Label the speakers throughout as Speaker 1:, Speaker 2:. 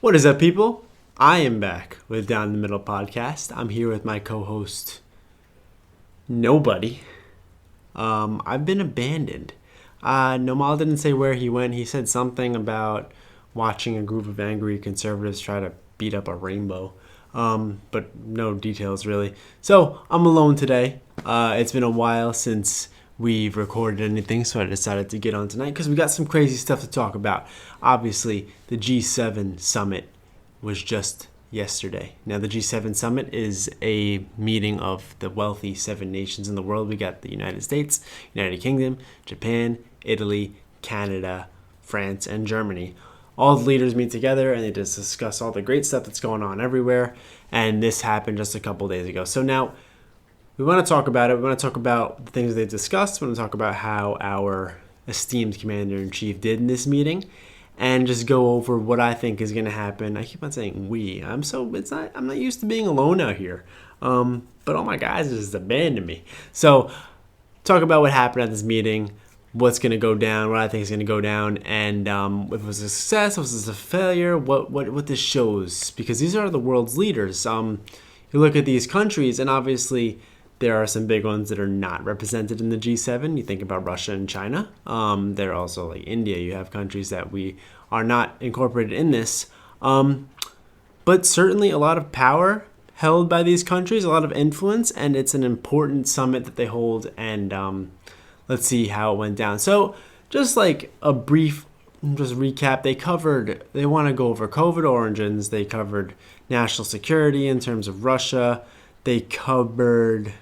Speaker 1: What is up, people? I am back with Down the Middle podcast. I'm here with my co-host, Nobody. I've been abandoned. Nomal didn't say where he went. He said something about watching a group of angry conservatives try to beat up a rainbow. But no details, really. So, I'm alone today. It's been a while since we've recorded anything, so I decided to get on tonight because we got some crazy stuff to talk about. Obviously, the G7 summit was just yesterday. Now, the G7 summit is a meeting of the wealthy 7 nations in the world. We got the United States, United Kingdom, Japan, Italy, Canada, France, and Germany. All the leaders meet together and they just discuss all the great stuff that's going on everywhere. And this happened just a couple days ago. So now we want to talk about it. We want to talk about the things they discussed. We want to talk about how our esteemed commander-in-chief did in this meeting, and just go over what I think is going to happen. I keep on saying we. I'm not used to being alone out here. But all my guys just abandoned me. So talk about what happened at this meeting, what's going to go down, what I think is going to go down, and if it was a success, if it was a failure, what this shows. Because these are the world's leaders. You look at these countries, and obviously there are some big ones that are not represented in the G7. You think about Russia and China. There are also like India. You have countries that we are not incorporated in this. But certainly a lot of power held by these countries, a lot of influence, and it's an important summit that they hold. And let's see how it went down. So just like a brief recap, they want to go over COVID origins. They covered national security in terms of Russia. They covered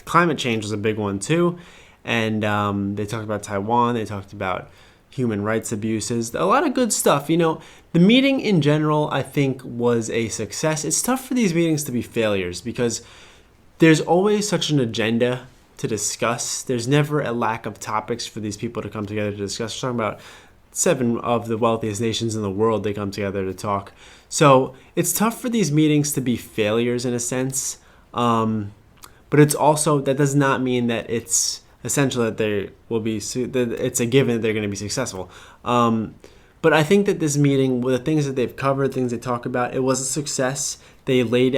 Speaker 1: climate change was a big one too. And they talked about Taiwan. They talked about human rights abuses. A lot of good stuff. You know, the meeting in general, I think, was a success. It's tough for these meetings to be failures because there's always such an agenda to discuss. There's never a lack of topics for these people to come together to discuss. We're talking about 7 of the wealthiest nations in the world. They come together to talk. So it's tough for these meetings to be failures in a sense. But it's also, that does not mean that it's essential that that it's a given that they're going to be successful. But I think that this meeting, with the things that they've covered, things they talk about, it was a success. They made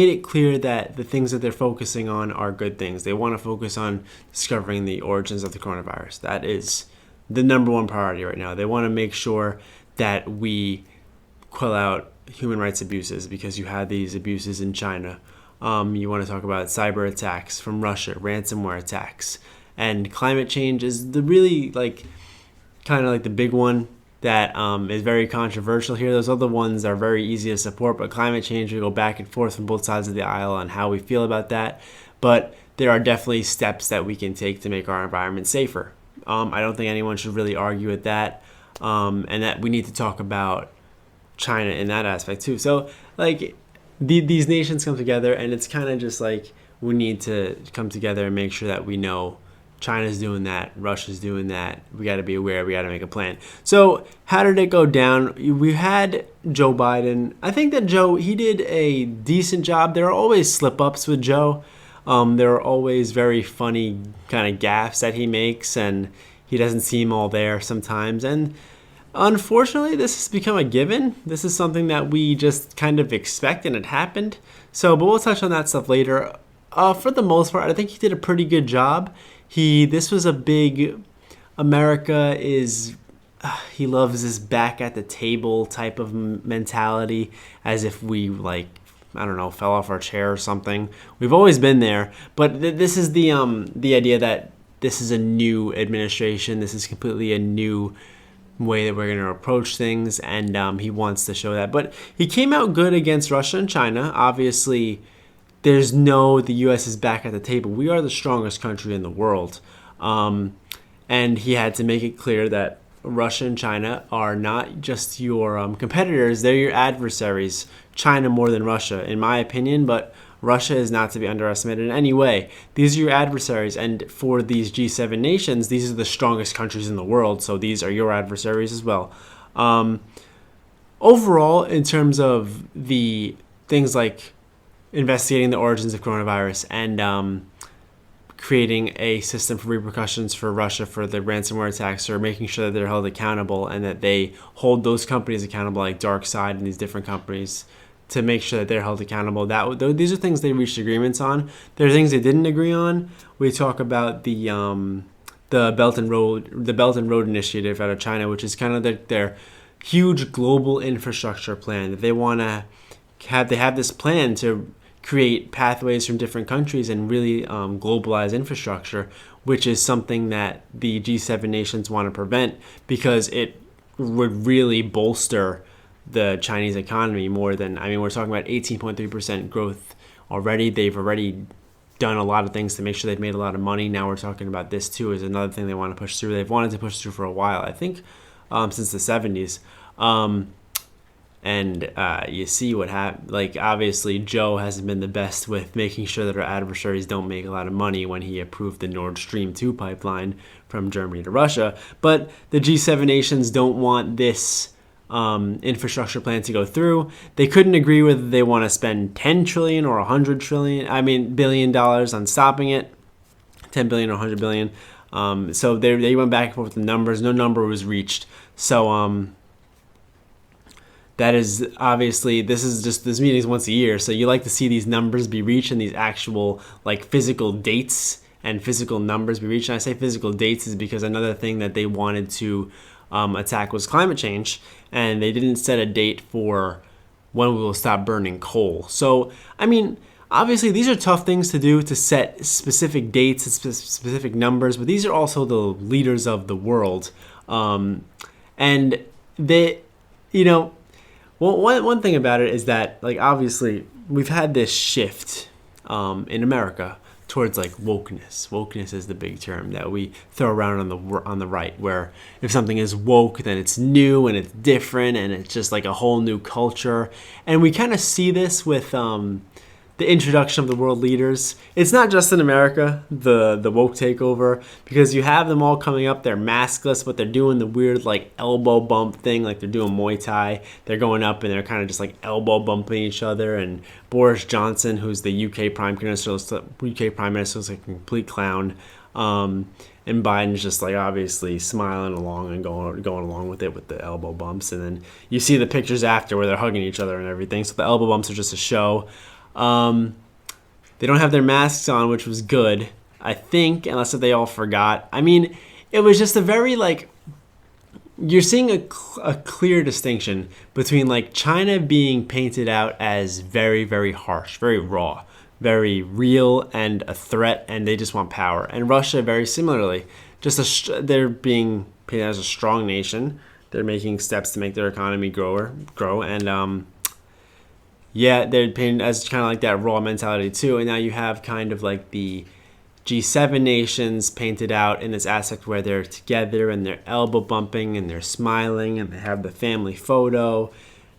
Speaker 1: it clear that the things that they're focusing on are good things. They want to focus on discovering the origins of the coronavirus. That is the number one priority right now. They want to make sure that we quell out human rights abuses because you had these abuses in China. You want to talk about cyber attacks from Russia, ransomware attacks, and climate change is the really kind of like the big one that is very controversial here. Those other ones are very easy to support, but climate change, we go back and forth from both sides of the aisle on how we feel about that. But there are definitely steps that we can take to make our environment safer. I don't think anyone should really argue with that, and that we need to talk about China in that aspect too. So these nations come together, and it's kind of just like we need to come together and make sure that we know China's doing that, Russia's doing that. We got to be aware. We got to make a plan. So how did it go down? We had Joe Biden. I think that he did a decent job. There are always slip-ups with Joe. There are always very funny kind of gaffes that he makes, and he doesn't seem all there sometimes. And unfortunately, this has become a given. This is something that we just kind of expect, and it happened. But we'll touch on that stuff later. For the most part, I think he did a pretty good job. This was a big America he loves this back at the table type of mentality, as if we fell off our chair or something. We've always been there, but this is the idea that this is a new administration. This is completely a new way that we're going to approach things, and he wants to show that. But he came out good against Russia and China. Obviously, the U.S. is back at the table. We are the strongest country in the world. And he had to make it clear that Russia and China are not just your competitors, they're your adversaries. China more than Russia, in my opinion, but Russia is not to be underestimated in any way. These are your adversaries, and for these G7 nations, these are the strongest countries in the world, so these are your adversaries as well. Overall, in terms of the things like investigating the origins of coronavirus and creating a system for repercussions for Russia for the ransomware attacks, or making sure that they're held accountable and that they hold those companies accountable, like DarkSide and these different companies, to make sure that they're held accountable. These are things they reached agreements on. There are things they didn't agree on. We talk about the Belt and Road Initiative out of China, which is kind of their huge global infrastructure plan that they want to have. They have this plan to create pathways from different countries and really globalize infrastructure, which is something that the G7 nations want to prevent, because it would really bolster the Chinese economy more than, we're talking about 18.3% growth already. They've already done a lot of things to make sure they've made a lot of money. Now we're talking about this too, is another thing they want to push through. They've wanted to push through for a while, I think, since the 70s. And you see what happened. Like, obviously, Joe hasn't been the best with making sure that our adversaries don't make a lot of money when he approved the Nord Stream 2 pipeline from Germany to Russia. But the G7 nations don't want this infrastructure plan to go through. They couldn't agree whether they want to spend $10 trillion or $100 billion on stopping it. $10 billion or $100 billion. So they went back and forth with the numbers. No number was reached. So that is obviously, this meeting is once a year, so you like to see these numbers be reached and these actual like physical dates and physical numbers be reached. And I say physical dates is because another thing that they wanted to attack was climate change, and they didn't set a date for when we will stop burning coal. So, obviously these are tough things to do, to set specific dates and specific numbers, but these are also the leaders of the world. And they, one thing about it is that, like, obviously we've had this shift in America towards like wokeness. Wokeness is the big term that we throw around on the right, where if something is woke, then it's new and it's different and it's just like a whole new culture. And we kind of see this with the introduction of the world leaders. It's not just in America, the woke takeover, because you have them all coming up. They're maskless, but they're doing the weird like elbow bump thing, like they're doing Muay Thai. They're going up and they're kind of just like elbow bumping each other. And Boris Johnson, who's the UK Prime Minister, is a complete clown. And Biden's just like obviously smiling along and going along with it with the elbow bumps. And then you see the pictures after where they're hugging each other and everything. So the elbow bumps are just a show. They don't have their masks on, which was good, I think, unless if they all forgot. It was just a very, like, you're seeing a clear distinction between, like, China being painted out as very, very harsh, very raw, very real and a threat, and they just want power. And Russia, very similarly, they're being painted as a strong nation. They're making steps to make their economy grow, and they're painted as kind of like that raw mentality too. And now you have kind of like the G7 nations painted out in this aspect where they're together and they're elbow bumping and they're smiling and they have the family photo.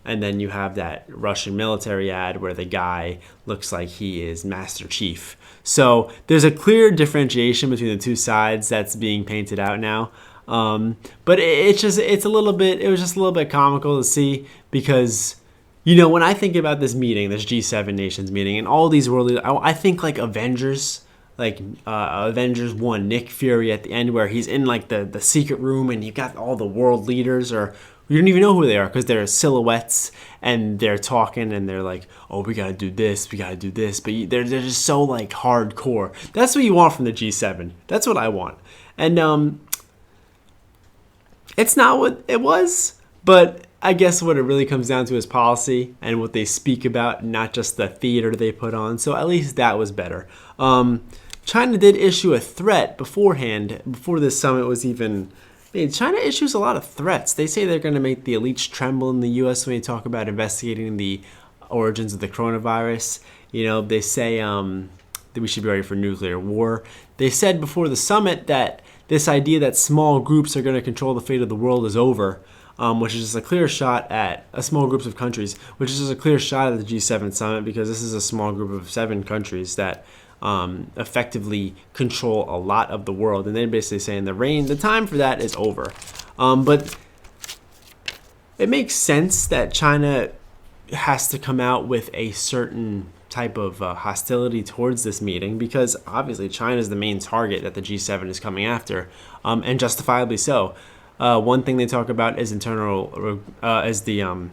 Speaker 1: And then you have that Russian military ad where the guy looks like he is Master Chief. So there's a clear differentiation between the two sides that's being painted out now. But it was just a little bit comical to see, because when I think about this meeting, this G7 nations meeting, and all these world leaders, I think like Avengers, like Avengers 1, Nick Fury at the end, where he's in like the secret room and you've got all the world leaders, or you don't even know who they are because they're silhouettes and they're talking and they're like, oh, we got to do this, but they're just so like hardcore. That's what you want from the G7. That's what I want. And it's not what it was, but I guess what it really comes down to is policy and what they speak about, not just the theater they put on. So at least that was better. China did issue a threat beforehand, before this summit was even made. China issues a lot of threats. They say they're going to make the elites tremble in the U.S. when you talk about investigating the origins of the coronavirus. They say that we should be ready for nuclear war. They said before the summit that this idea that small groups are going to control the fate of the world is over. Which is just a clear shot at a small group of countries, which is just a clear shot at the G7 summit, because this is a small group of 7 countries that effectively control a lot of the world. And they're basically saying the time for that is over. But it makes sense that China has to come out with a certain type of hostility towards this meeting, because obviously China is the main target that the G7 is coming after, and justifiably so. One thing they talk about is the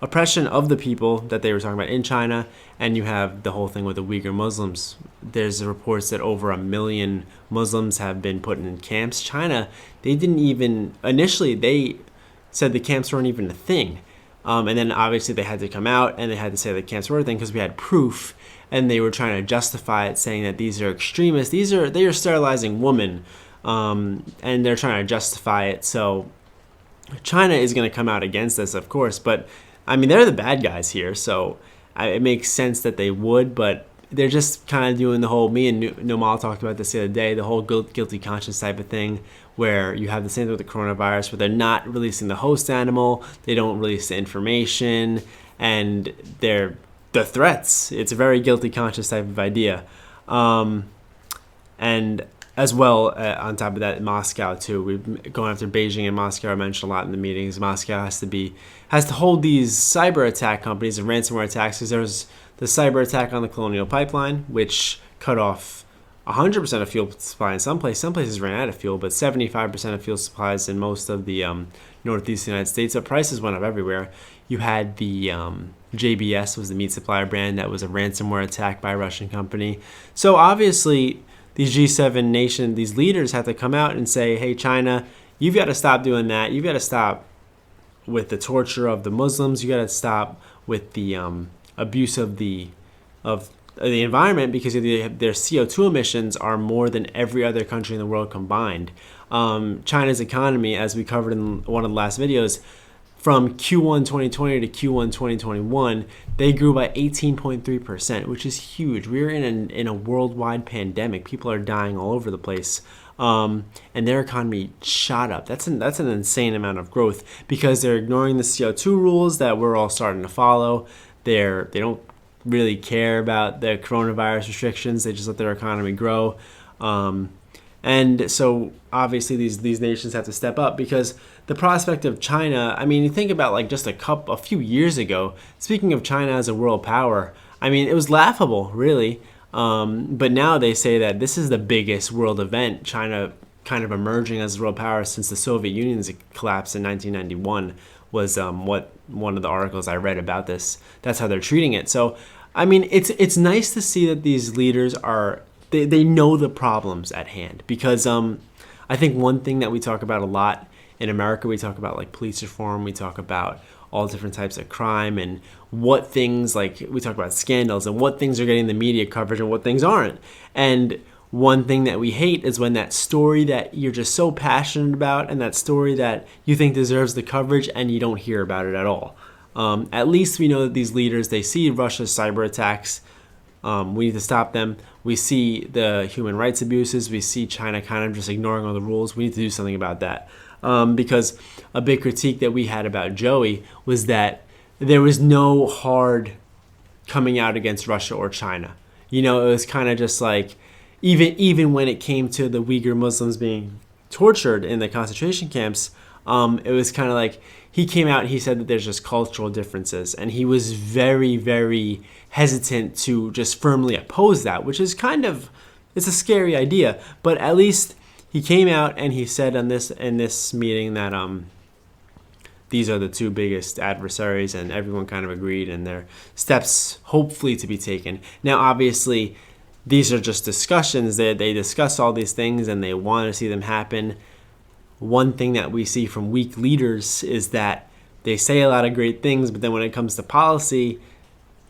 Speaker 1: oppression of the people that they were talking about in China, and you have the whole thing with the Uyghur Muslims. There's reports that over 1 million Muslims have been put in camps. China, they didn't even, initially they said the camps weren't even a thing. And then obviously they had to come out and they had to say the camps were a thing because we had proof, and they were trying to justify it, saying that these are extremists. They are sterilizing women, and they're trying to justify it. So China is going to come out against this, of course, but I mean, they're the bad guys here, so it makes sense that they would, but they're just kind of doing the whole, me and Nomal talked about this the other day, the whole guilty conscience type of thing, where you have the same thing with the coronavirus, where they're not releasing the host animal, they don't release the information, and they're the threats. It's a very guilty conscience type of idea. And as well, on top of that, Moscow too. We've going after Beijing and Moscow. I mentioned a lot in the meetings. Moscow has to hold these cyber attack companies and ransomware attacks, because there was the cyber attack on the Colonial Pipeline, which cut off 100% of fuel supply in some places. Some places ran out of fuel, but 75% of fuel supplies in most of the northeast United States. So prices went up everywhere. You had the JBS was the meat supplier brand that was a ransomware attack by a Russian company. So obviously, these G7 nations, these leaders have to come out and say, hey, China, you've got to stop doing that. You've got to stop with the torture of the Muslims. You got to stop with the abuse of the environment, because their CO2 emissions are more than every other country in the world combined. China's economy, as we covered in one of the last videos, from Q1 2020 to Q1 2021, they grew by 18.3%, which is huge. We're in a worldwide pandemic. People are dying all over the place. And their economy shot up. That's an insane amount of growth, because they're ignoring the CO2 rules that we're all starting to follow. They don't really care about the coronavirus restrictions. They just let their economy grow. And so obviously these nations have to step up, because the prospect of China, I mean, you think about like just a few years ago, speaking of China as a world power, I mean, it was laughable, really. But now they say that this is the biggest world event, China kind of emerging as a world power since the Soviet Union's collapse in 1991 was what one of the articles I read about this. That's how they're treating it. So, I mean, it's nice to see that these leaders they know the problems at hand, because I think one thing that we talk about a lot in America, we talk about like police reform, we talk about all different types of crime, and what things, like we talk about scandals and what things are getting the media coverage and what things aren't. And one thing that we hate is when that story that you're just so passionate about and that story that you think deserves the coverage and you don't hear about it at all. At least we know that these leaders, they see Russia's cyber attacks. We need to stop them. We see the human rights abuses. We see China kind of just ignoring all the rules. We need to do something about that. Because a big critique that we had about Joey was that there was no hard coming out against Russia or China. You know, it was kind of just like, even when it came to the Uyghur Muslims being tortured in the concentration camps, it was kind of like he came out and he said that there's just cultural differences, and he was very, very hesitant to just firmly oppose that, which is it's a scary idea. But at least he came out and he said in this meeting that these are the two biggest adversaries, and everyone kind of agreed, and there are steps hopefully to be taken. Now, obviously, these are just discussions. They discuss all these things and they want to see them happen. One thing that we see from weak leaders is that they say a lot of great things, but then when it comes to policy,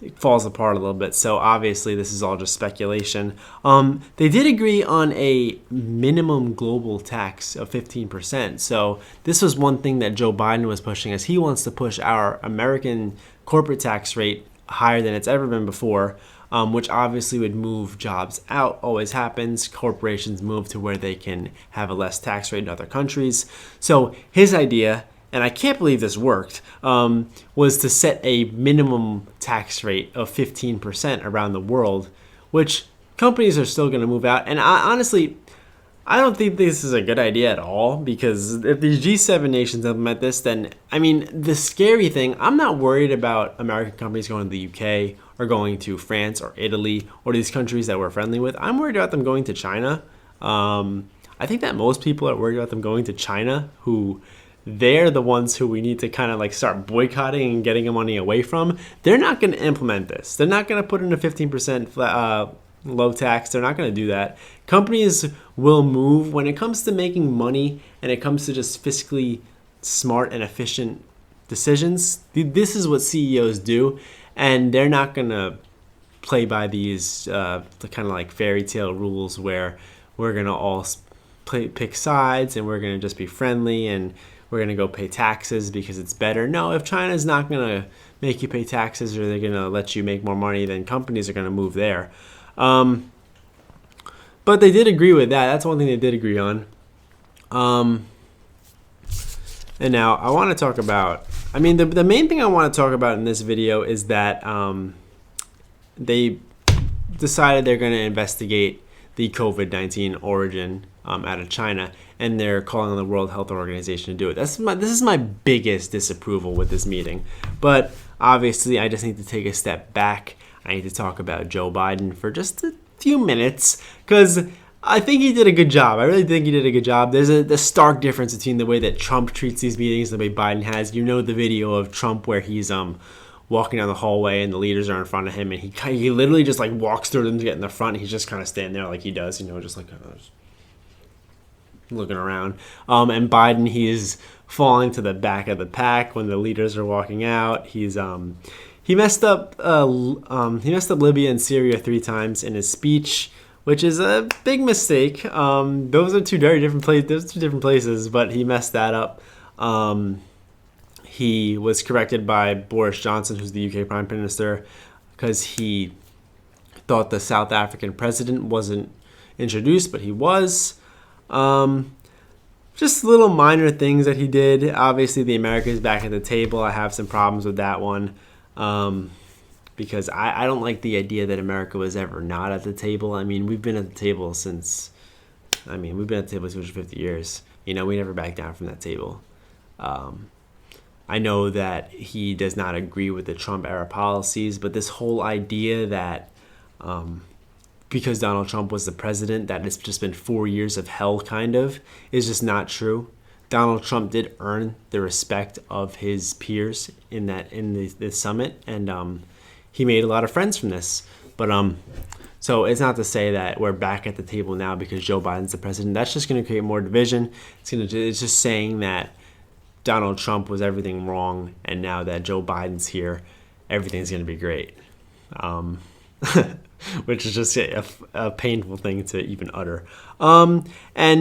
Speaker 1: it falls apart a little bit. So obviously this is all just speculation. They did agree on a minimum global tax of 15%. So this was one thing that Joe Biden was pushing, as he wants to push our American corporate tax rate higher than it's ever been before, which obviously would move jobs out. Always happens. Corporations move to where they can have a less tax rate in other countries. So his idea, and I can't believe this worked, was to set a minimum tax rate of 15% around the world, which companies are still going to move out. And honestly, I don't think this is a good idea at all, because if these G7 nations implement this, then, I mean, the scary thing, I'm not worried about American companies going to the UK are going to France or Italy or these countries that we're friendly with. I'm worried about them going to China. I think that most people are worried about them going to China, who they're the ones who we need to kind of like start boycotting and getting money away from. They're not going to implement this. They're not going to put in a 15% low tax. They're not going to do that. Companies will move when it comes to making money and it comes to just fiscally smart and efficient decisions. This is what CEOs do, and they're not going to play by these kind of like fairy tale rules where we're going to all pick sides and we're going to just be friendly and we're going to go pay taxes because it's better. No, if China's not going to make you pay taxes or they're going to let you make more money, then companies are going to move there. But they did agree with that. That's one thing they did agree on. And now I want to talk about, the main thing I want to talk about in this video is that they decided they're going to investigate the COVID-19 origin out of China, and they're calling on the World Health Organization to do it. This is my biggest disapproval with this meeting. But obviously, I just need to take a step back. I need to talk about Joe Biden for just a few minutes because I think he did a good job. I really think he did a good job. There's a stark difference between the way that Trump treats these meetings and the way Biden has. You know the video of Trump where he's walking down the hallway and the leaders are in front of him and he literally just like walks through them to get in the front. He's just kind of standing there like he does, just like looking around. And Biden, he is falling to the back of the pack when the leaders are walking out. He messed up Libya and Syria 3 times in his speech, which is a big mistake. Those are two different places, but he messed that up. He was corrected by Boris Johnson, who's the UK Prime Minister, because he thought the South African president wasn't introduced, but he was. Just little minor things that he did. Obviously, the Americans back at the table. I have some problems with that one. Because I don't like the idea that America was ever not at the table. We've been at the table since 250 years. We never back down from that table. I know that he does not agree with the Trump era policies, but this whole idea that because Donald Trump was the president, that it's just been 4 years of hell kind of is just not true. Donald Trump did earn the respect of his peers in this summit, and he made a lot of friends from this. But so it's not to say that we're back at the table now because Joe Biden's the president. That's just going to create more division. It's just saying that Donald Trump was everything wrong, and now that Joe Biden's here, everything's going to be great. Which is just a painful thing to even utter. And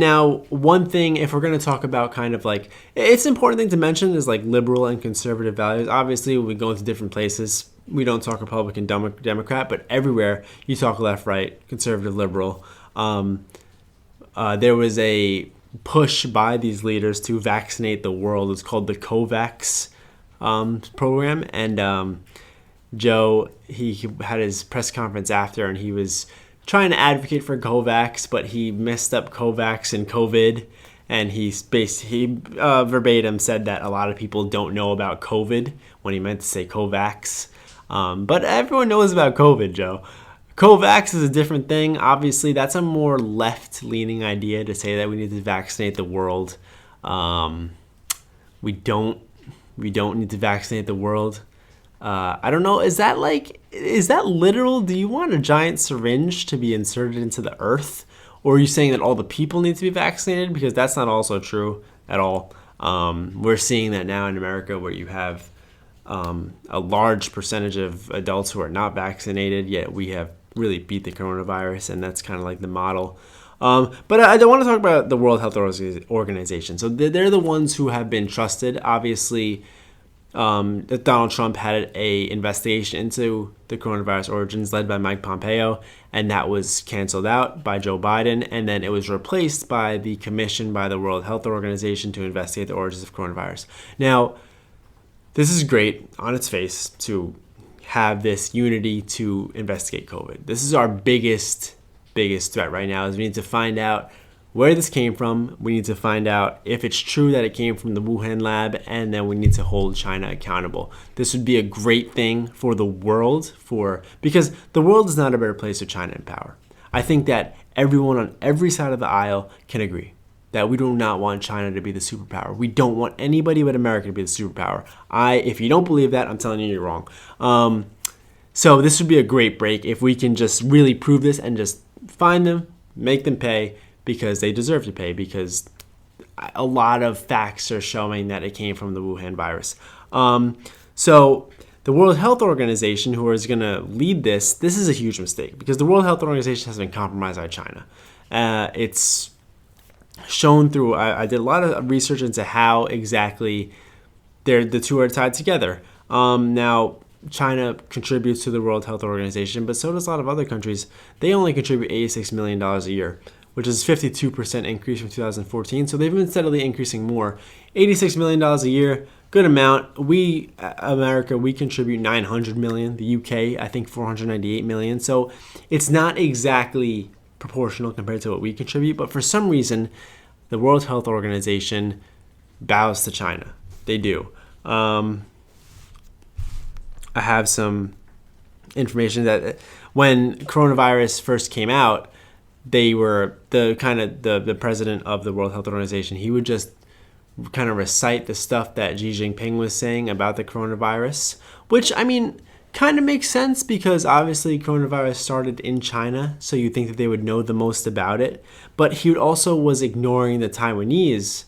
Speaker 1: now one thing, if we're going to talk about kind of like, it's an important thing to mention is like liberal and conservative values. Obviously, when we go into different places, we don't talk Republican, Democrat, but everywhere you talk left, right, conservative, liberal. There was a push by these leaders to vaccinate the world. It's called the COVAX program. And Joe, he had his press conference after, and he was trying to advocate for COVAX, but he messed up COVAX and COVID, and he verbatim said that a lot of people don't know about COVID when he meant to say COVAX. But everyone knows about COVID, Joe. COVAX is a different thing. Obviously, that's a more left-leaning idea to say that we need to vaccinate the world. We don't need to vaccinate the world. I don't know. Is that literal? Do you want a giant syringe to be inserted into the earth? Or are you saying that all the people need to be vaccinated? Because that's not also true at all. We're seeing that now in America where you have a large percentage of adults who are not vaccinated, yet we have really beat the coronavirus, and that's kind of like the model. But I don't want to talk about the World Health Organization. So they're the ones who have been trusted. Obviously, Donald Trump had a investigation into the coronavirus origins led by Mike Pompeo, and that was canceled out by Joe Biden, and then it was replaced by the commission by the World Health Organization to investigate the origins of coronavirus. Now, this is great on its face to have this unity to investigate COVID. This is our biggest threat right now, is we need to find out where this came from. We need to find out if it's true that it came from the Wuhan lab, and then we need to hold China accountable. This would be a great thing for the world, because the world is not a better place with China in power. I think that everyone on every side of the aisle can agree that we do not want China to be the superpower. We don't want anybody but America to be the superpower. If you don't believe that, I'm telling you you're wrong. So this would be a great break if we can just really prove this and just find them, make them pay, because they deserve to pay, because a lot of facts are showing that it came from the Wuhan virus. So the World Health Organization, who is going to lead this is a huge mistake, because the World Health Organization has been compromised by China. It's shown through, I did a lot of research into how exactly the two are tied together. Now, China contributes to the World Health Organization, but so does a lot of other countries. They only contribute $86 million a year, which is a 52% increase from 2014. So they've been steadily increasing more. $86 million a year, good amount. We, America, we contribute $900 million. The UK, I think $498 million. So it's not exactly proportional compared to what we contribute, but for some reason, the World Health Organization bows to China. They do. I have some information that when coronavirus first came out, they were the president of the World Health Organization. He would just kind of recite the stuff that Xi Jinping was saying about the coronavirus, which, I mean, kind of makes sense, because obviously coronavirus started in China, so you think that they would know the most about it. But he also was ignoring the Taiwanese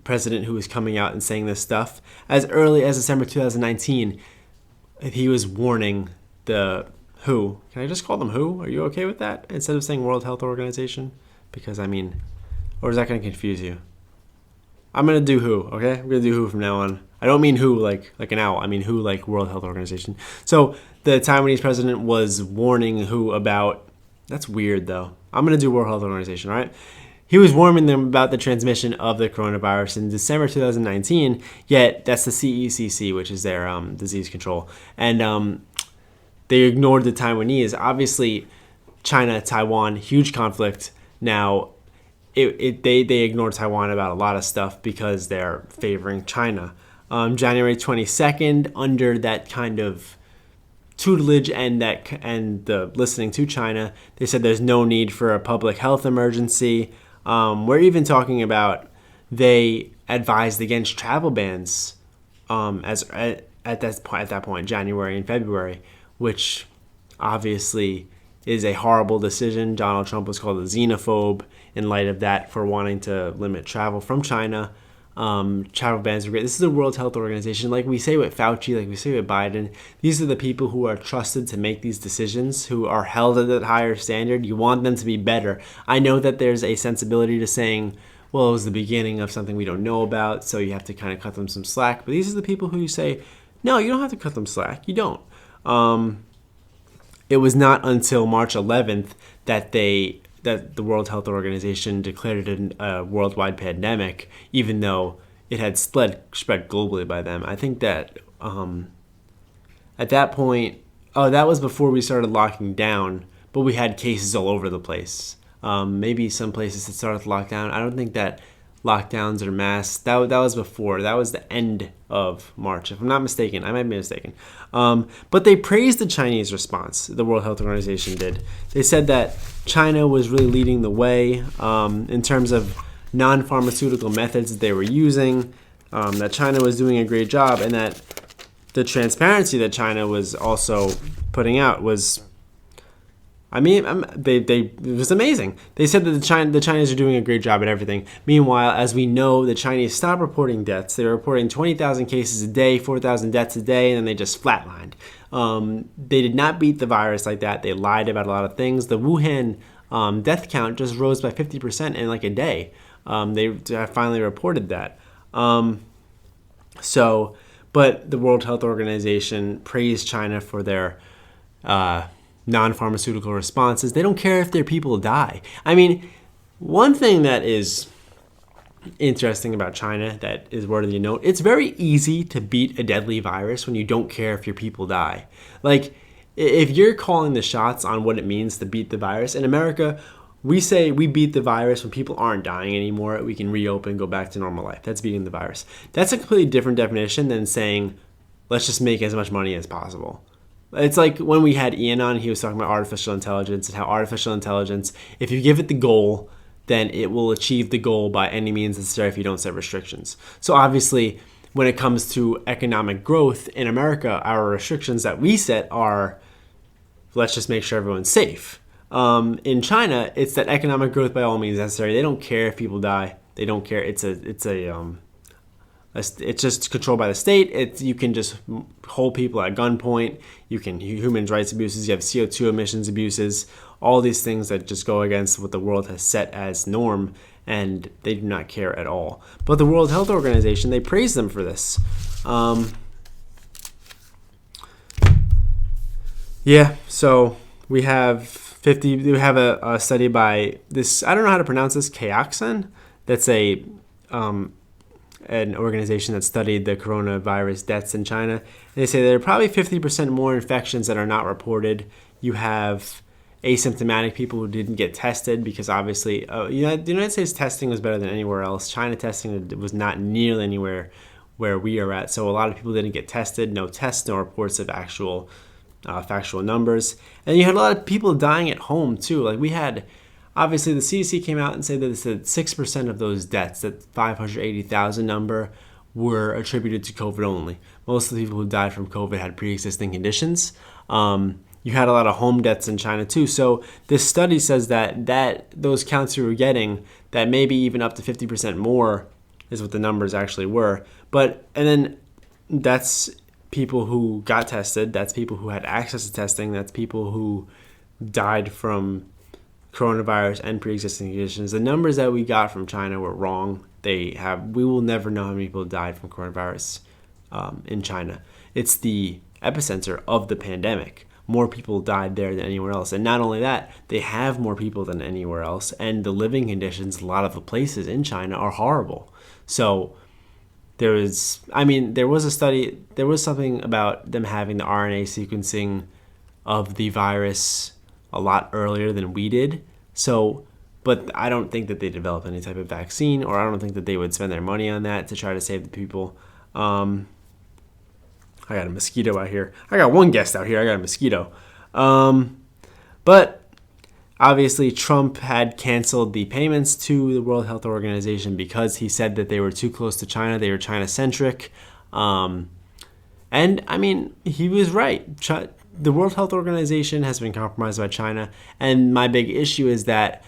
Speaker 1: president, who was coming out and saying this stuff as early as December 2019. He was warning the WHO. Can I just call them WHO? Are you okay with that instead of saying World Health Organization? Because, I mean, or is that going to confuse you? I'm going to do WHO, okay? I'm going to do WHO from now on. I don't mean WHO like an owl. I mean WHO like World Health Organization. So the Taiwanese president was warning WHO about, that's weird though. I'm going to do World Health Organization, all right? He was warning them about the transmission of the coronavirus in December 2019, yet that's the CECC, which is their disease control. And they ignored the Taiwanese. Obviously, China, Taiwan, huge conflict. Now, they ignored Taiwan about a lot of stuff because they're favoring China. January 22nd, under that kind of tutelage and the listening to China, they said there's no need for a public health emergency. We're even talking about they advised against travel bans at that point, January and February, which obviously is a horrible decision. Donald Trump was called a xenophobe in light of that for wanting to limit travel from China. Travel bans are great. This is the World Health Organization. Like we say with Fauci, like we say with Biden, these are the people who are trusted to make these decisions, who are held at that higher standard. You want them to be better. I know that there's a sensibility to saying, well, it was the beginning of something we don't know about, so you have to kind of cut them some slack. But these are the people who you say, no, you don't have to cut them slack. You don't. It was not until March 11th that the World Health Organization declared it a worldwide pandemic, even though it had spread globally by then. I think that at that point, that was before we started locking down, but we had cases all over the place. Maybe some places had started to lock down. I don't think that lockdowns or masks, that was before. That was the end of March, if I'm not mistaken. I might be mistaken. But they praised the Chinese response, the World Health Organization did. They said that China was really leading the way in terms of non-pharmaceutical methods that they were using, that China was doing a great job, and that the transparency that China was also putting out was, it was amazing. They said that the Chinese are doing a great job at everything. Meanwhile, as we know, the Chinese stopped reporting deaths. They were reporting 20,000 cases a day, 4,000 deaths a day, and then they just flatlined. They did not beat the virus like that. They lied about a lot of things. The Wuhan death count just rose by 50% in like a day. They finally reported that. But the World Health Organization praised China for their non-pharmaceutical responses. They don't care if their people die. I mean, one thing that is interesting about China that is worthy to note, it's very easy to beat a deadly virus when you don't care if your people die. Like, if you're calling the shots on what it means to beat the virus, in America, we say we beat the virus when people aren't dying anymore. We can reopen, go back to normal life. That's beating the virus. That's a completely different definition than saying, let's just make as much money as possible. It's like when we had Ian on, he was talking about artificial intelligence and how artificial intelligence, if you give it the goal, then it will achieve the goal by any means necessary if you don't set restrictions. So obviously, when it comes to economic growth in America, our restrictions that we set are, let's just make sure everyone's safe. In China, it's that economic growth by all means necessary. They don't care if people die. They don't care. It's just controlled by the state. You can just hold people at gunpoint. You can human rights abuses. You have CO2 emissions abuses. All these things that just go against what the world has set as norm, and they do not care at all. But the World Health Organization, they praise them for this. So we have a study by this, I don't know how to pronounce this, Kaoxen. That's an organization that studied the coronavirus deaths in China. And they say there are probably 50% more infections that are not reported. You have asymptomatic people who didn't get tested because obviously the United States testing was better than anywhere else. China testing was not nearly anywhere where we are at. So a lot of people didn't get tested. No tests, no reports of actual factual numbers. And you had a lot of people dying at home too. Like we had, obviously the CDC came out and said that 6% of those deaths, that 580,000 number, were attributed to COVID only. Most of the people who died from COVID had pre-existing conditions. You had a lot of home deaths in China too. So this study says that those counts we were getting, that maybe even up to 50% more is what the numbers actually were. And then that's people who got tested. That's people who had access to testing. That's people who died from coronavirus and pre-existing conditions. The numbers that we got from China were wrong. We will never know how many people died from coronavirus in China. It's the epicenter of the pandemic. More people died there than anywhere else. And not only that, they have more people than anywhere else. And the living conditions, a lot of the places in China are horrible. So there was a study, there was something about them having the RNA sequencing of the virus a lot earlier than we did. But I don't think that they developed any type of vaccine, or I don't think that they would spend their money on that to try to save the people. I got a mosquito out here. I got one guest out here. I got a mosquito. But obviously Trump had canceled the payments to the World Health Organization because he said that they were too close to China. They were China-centric. And I mean, he was right. The World Health Organization has been compromised by China. And my big issue is that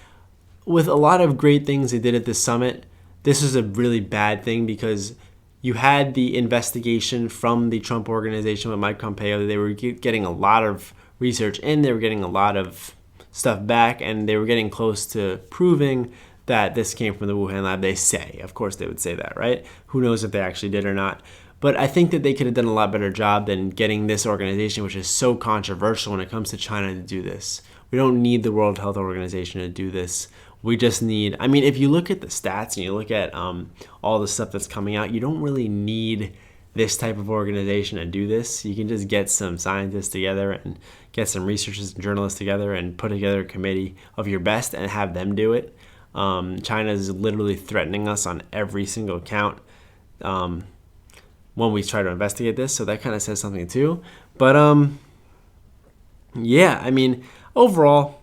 Speaker 1: with a lot of great things they did at this summit, this is a really bad thing because you had the investigation from the Trump organization with Mike Pompeo. They were getting a lot of research in. They were getting a lot of stuff back, and they were getting close to proving that this came from the Wuhan lab. They say. Of course they would say that, right? Who knows if they actually did or not. But I think that they could have done a lot better job than getting this organization, which is so controversial when it comes to China, to do this. We don't need the World Health Organization to do this. We just need, if you look at the stats and you look at all the stuff that's coming out, you don't really need this type of organization to do this. You can just get some scientists together and get some researchers and journalists together and put together a committee of your best and have them do it. China is literally threatening us on every single count when we try to investigate this. So that kind of says something too. But overall,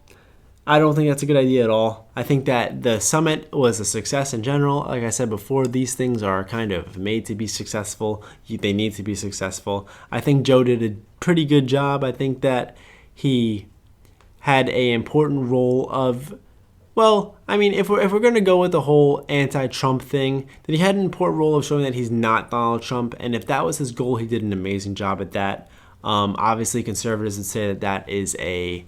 Speaker 1: I don't think that's a good idea at all. I think that the summit was a success in general. Like I said before, these things are kind of made to be successful. They need to be successful. I think Joe did a pretty good job. I think that he had an important role of, if we're going to go with the whole anti-Trump thing, then he had an important role of showing that he's not Donald Trump. And if that was his goal, he did an amazing job at that. Obviously, conservatives would say that is a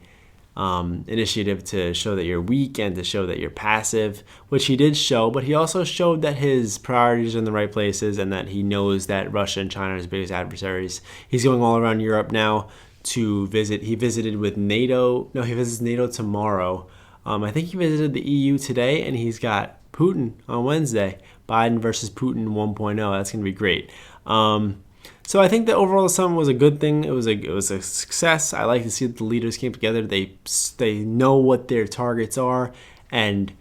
Speaker 1: initiative to show that you're weak and to show that you're passive, which he did show, but he also showed that his priorities are in the right places and that he knows that Russia and China are his biggest adversaries. He's going all around Europe now to visit. He visited with NATO. No, he visits NATO tomorrow. I think he visited the EU today, and he's got Putin on Wednesday. Biden versus Putin 1.0. That's going to be great. So I think that overall the summit was a good thing. It was a success. I like to see that the leaders came together. They know what their targets are, And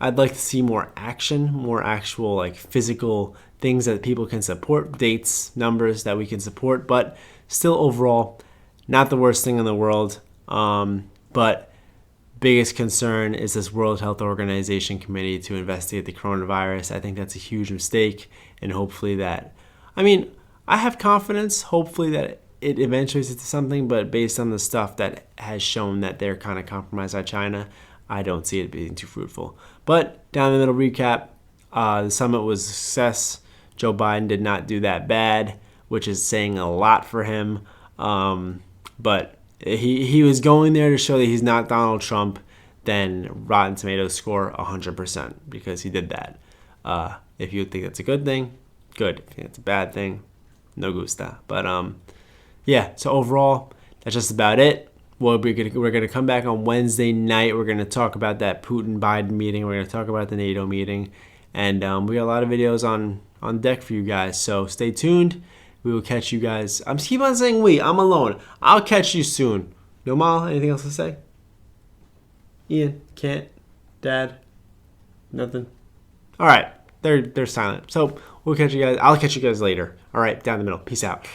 Speaker 1: I'd like to see more action, more actual like physical things that people can support, dates, numbers that we can support, but still overall, not the worst thing in the world. But biggest concern is this World Health Organization committee to investigate the coronavirus. I think that's a huge mistake, and hopefully that, I have confidence, hopefully that it eventually leads to something, but based on the stuff that has shown that they're kind of compromised by China, I don't see it being too fruitful. But down the middle recap, the summit was a success. Joe Biden did not do that bad, which is saying a lot for him. But he was going there to show that he's not Donald Trump. Then Rotten Tomatoes score 100% because he did that. If you think that's a good thing, good. If you think it's a bad thing, no gusta. But yeah, so overall, that's just about it. Well, we're gonna come back on Wednesday night. We're gonna talk about that Putin-Biden meeting. We're gonna talk about the NATO meeting, and we got a lot of videos on deck for you guys. So stay tuned. We will catch you guys. I'm keep on saying we. I'm alone. I'll catch you soon. Nomal, anything else to say? Ian, can't. Dad, nothing. All right, they're silent. So we'll catch you guys. I'll catch you guys later. All right, down the middle. Peace out.